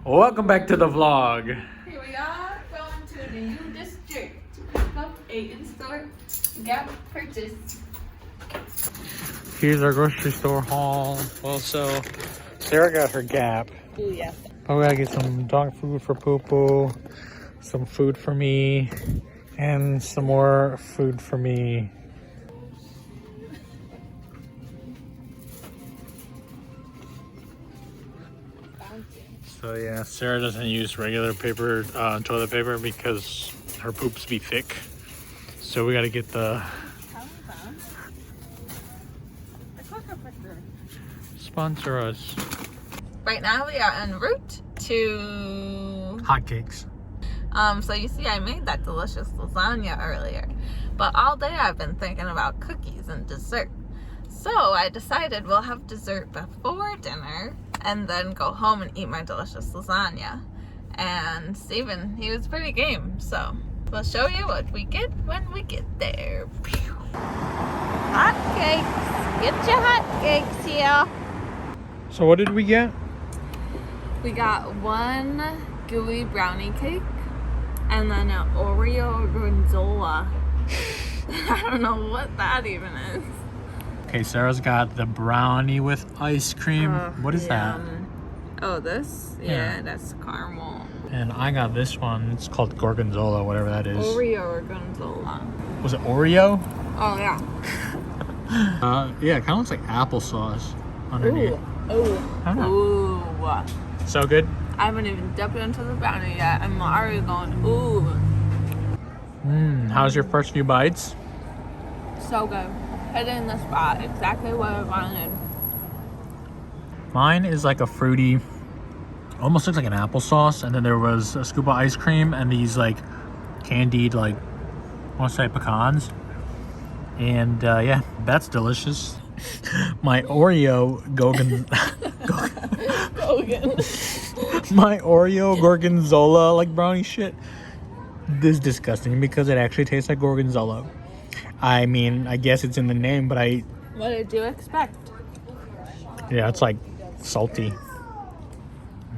Welcome back to the vlog. Here we are going to the U District to pick up a in-store Gap purchase. Here's our grocery store haul. Well, so Sarah got her Gap. Ooh, yes. Oh, we gotta get some dog food for Poo-Poo, some food for me, and some more food for me. So yeah, Sarah doesn't use regular paper, toilet paper because her poops be thick. So we gotta get the sponsor us. Right now we are en route to Hotcakes. so you see I made that delicious lasagna earlier, but all day I've been thinking about cookies and dessert. So I decided we'll have dessert before dinner and then go home and eat my delicious lasagna. And Steven, he was pretty game, so we'll show you what we get when we get there. Hotcakes! Get your hotcakes here! So what did we get? We got one gooey brownie cake and then an Oreo gorgonzola. I don't know what that even is. Okay, Sarah's got the brownie with ice cream. What is that? Oh, this? Yeah, that's caramel. And I got this one. It's called Gorgonzola, whatever that is. Oreo gorgonzola. Was it Oreo? Oh, yeah. Yeah, it kind of looks like applesauce underneath. Ooh. I don't know. Ooh. So good? I haven't even dipped into the brownie yet. I'm already going, ooh. How's your first few bites? So good. Hitting the spot. Exactly what I wanted. Mine is like a fruity, almost looks like an applesauce, and then there was a scoop of ice cream and these like candied, like, I want to say pecans. And yeah, that's delicious. My Oreo my Oreo gorgonzola like brownie shit. This is disgusting because it actually tastes like gorgonzola. I mean, I guess it's in the name, but What did you expect? yeah, it's like salty.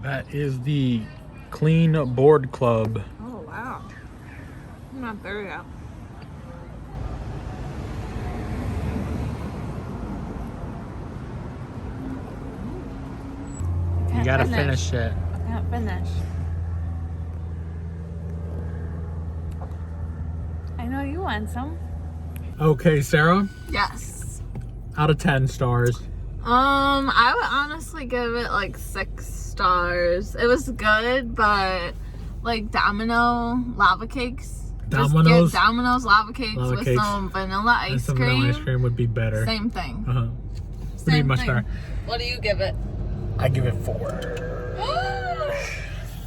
That is the Clean Board Club. Oh, wow. I'm not there yet. You gotta finish it. I can't finish. I know you want some. Okay, Sarah, Yes. out of 10 stars. I would honestly give it like 6 stars. It was good, but like Domino lava cakes. Domino's? Just get Domino's lava cakes with cakes some vanilla ice And some cream. vanilla ice cream would be better. Same thing. Would be Same much thing. better. What do you give it? I give it 4.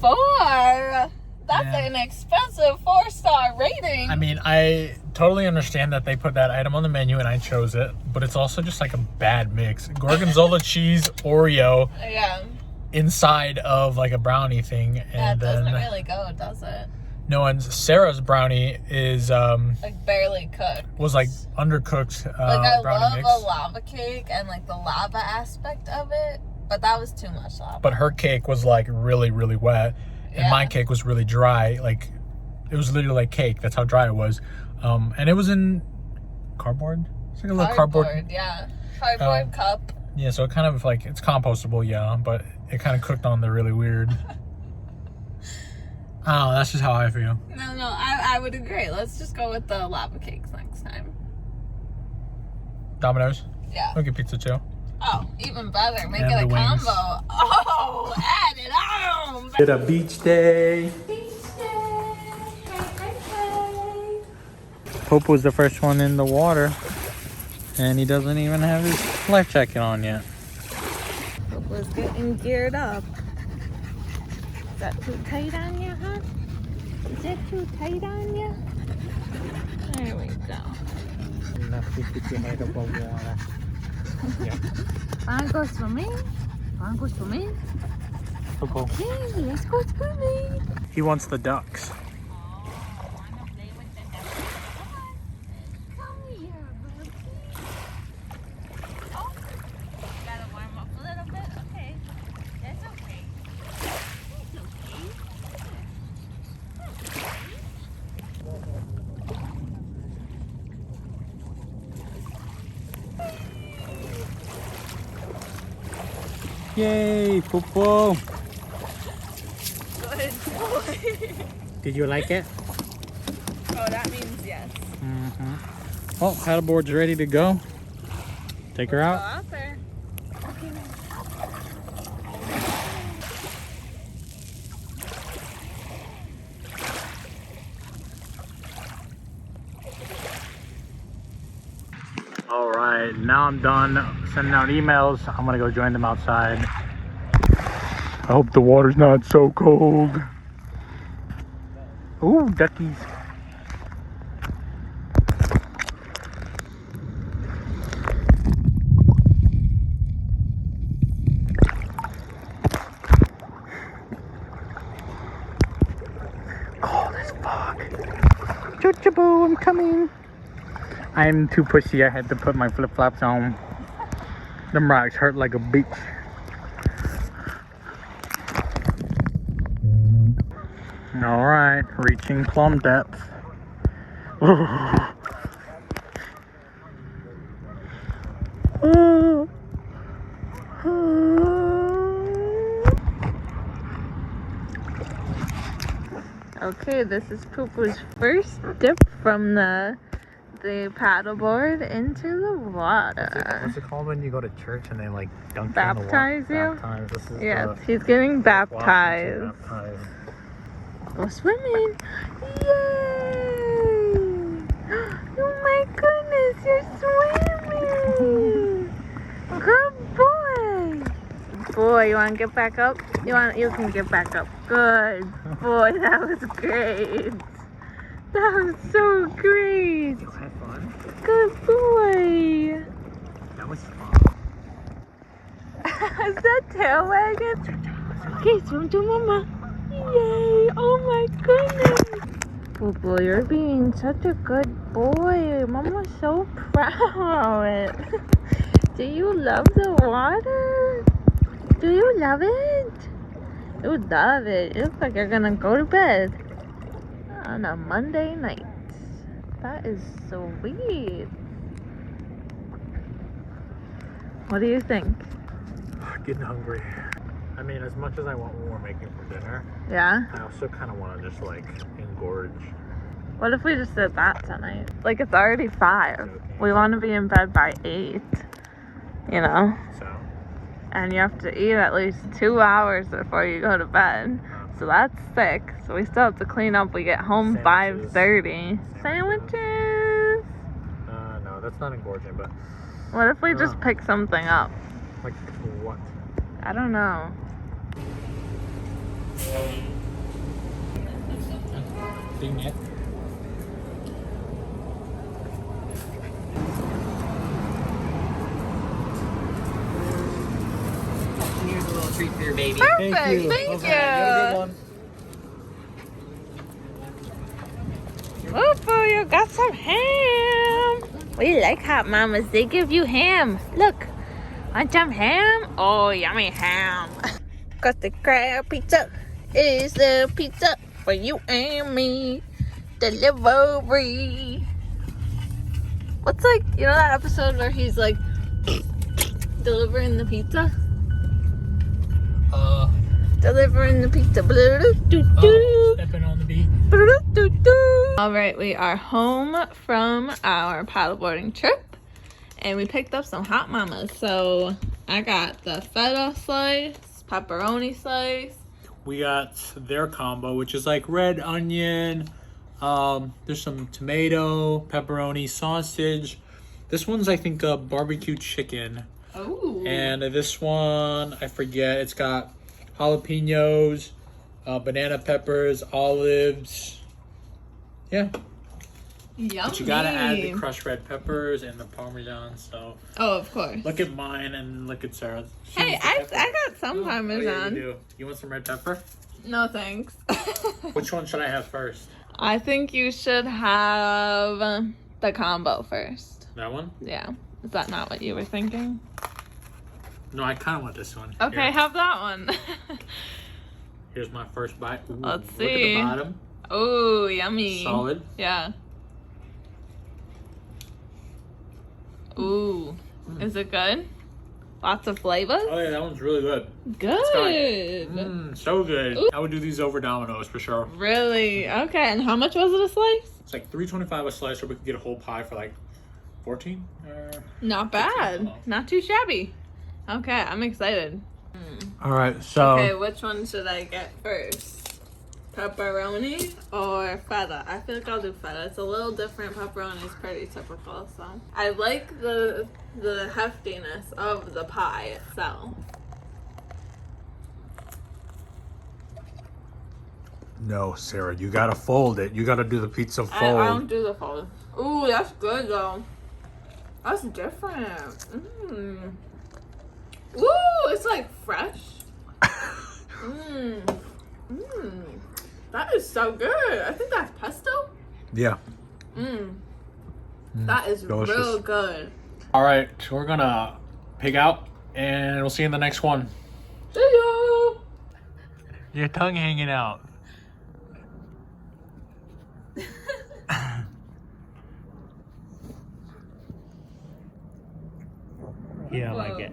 4? That's Yeah. an expensive 4-star rating. I mean, I totally understand that they put that item on the menu and I chose it, but it's also just like a bad mix. Gorgonzola cheese Oreo Yeah. inside of like a brownie thing, and That doesn't then really go, does it? no one's. Sarah's brownie is Like barely cooked. was like undercooked Like I brownie love mix. a lava cake and like the lava aspect of it, but that was too much lava. But her cake was like really, really wet, and Yeah. my cake was really dry. Like it was literally like cake. That's how dry it was. And it was in cardboard. It's like a little cardboard. Yeah. Cardboard cup. Yeah, so it kind of like, it's compostable, yeah, but it kind of cooked on the really weird. Oh, that's just how I feel. No, I would agree. Let's just go with the lava cakes next time. Domino's. Yeah. We'll get pizza too. Oh, even better. Make And it a the wings. combo. Oh, add it on. Did a beach day. Pope was the first one in the water, and he doesn't even have his life jacket on yet. Pope was getting geared up. Is that too tight on you, huh? Is it too tight on you? There we go. Enough to keep your head above water. Yeah. Wanna go swimming? Wanna go swimming? Popo. Hey, let's go swimming. He wants the ducks. Yay, Popo. Good boy. Did you like it? Oh, that means yes. Mm-hmm. Oh, paddleboard's ready to go. Take her Go out. out there. All right, now I'm done sending out emails. I'm gonna go join them outside. I hope the water's not so cold. Ooh, duckies. Cold as fuck. Choo-choo-boo, I'm coming. I'm too pushy. I had to put my flip-flops on. Them rocks hurt like a bitch. All right, reaching plumb depth. Okay, this is Poopo's first dip from the paddleboard into the water. What's it called when you go to church and they like dunk Baptize you in the you? water? Baptize. This is Yes, he's getting baptized. baptized. Go swimming. Yay! Oh my goodness, you're swimming. Good boy. Boy, you want to get back up? You can get back up. Good boy, that was great. That was so great. You had fun? Good boy. That was fun. Is that tail wagging? Okay, swim to mama. Yay! Oh my goodness. Poopo, you're being such a good boy. Mama's so proud. Do you love the water? Do you love it? You love it. It looks like you're gonna go to bed on a Monday night. That is sweet. What do you think? Getting hungry. I mean, as much as I want what we're making for dinner, Yeah? I also kind of want to just like engorge. What if we just did that tonight? Like, it's already 5. Okay. We want to be in bed by 8. You know? So, And you have to eat at least 2 hours before you go to bed. So that's 6. So we still have to clean up. We get home Sandwiches. 5:30. Sandwiches! no, that's not engorging, but What if we just pick something up? like what? I don't know. Ding it. Here's a little treat for your baby. Perfect! Thank you! Okay, have a good one. Woohoo, you got some ham! We like hot mamas. They give you ham. Look. Want some ham? Oh, yummy ham. Got the crab pizza. It is the pizza for you and me. Delivery. What's like, you know that episode where he's like delivering the pizza? Delivering the pizza. Stepping on the beat. All right, we are home from our paddleboarding trip. And we picked up some hot mamas. So I got the feta slice, pepperoni slice. We got their combo, which is like red onion. There's some tomato, pepperoni, sausage. This one's, I think, a barbecue chicken. Oh. And this one, I forget. It's got jalapenos, banana peppers, olives. Yeah. Yummy. But you gotta add the crushed red peppers and the Parmesan. So Oh, of course. look at mine and look at Sarah's. She Hey, needs the I pepper. got some Oh, yeah, Parmesan. you do. You want some red pepper? No, thanks. Which one should I have first? I think you should have the combo first. That one? Yeah. Is that not what you were thinking? No, I kind of want this one. Okay, Here. have that one. Here's my first bite. Ooh, Let's Look at see. the bottom. Oh, yummy. Solid. Yeah. Ooh. Is it good? Lots of flavors. Oh yeah, that one's really good. Good. So good. Ooh. I would do these over Domino's for sure. Really? Okay. And how much was it a slice? It's like $3.25 a slice, or we could get a whole pie for like 14. Not bad. Not too shabby. Okay, I'm excited. All right, so Okay, which one should I get first? Pepperoni or feta? I feel like I'll do feta. It's a little different. Pepperoni is pretty typical, so I like the heftiness of the pie itself. no, Sarah, you gotta fold it. You gotta do the pizza I fold. don't do the fold. Ooh, that's good though. That's different. Ooh, it's like fresh. That is so good. I think that's pesto. Yeah. That is delicious. real good. All right, we're gonna pig out, and we'll see you in the next one. See you. Your tongue hanging out. Yeah, I like it.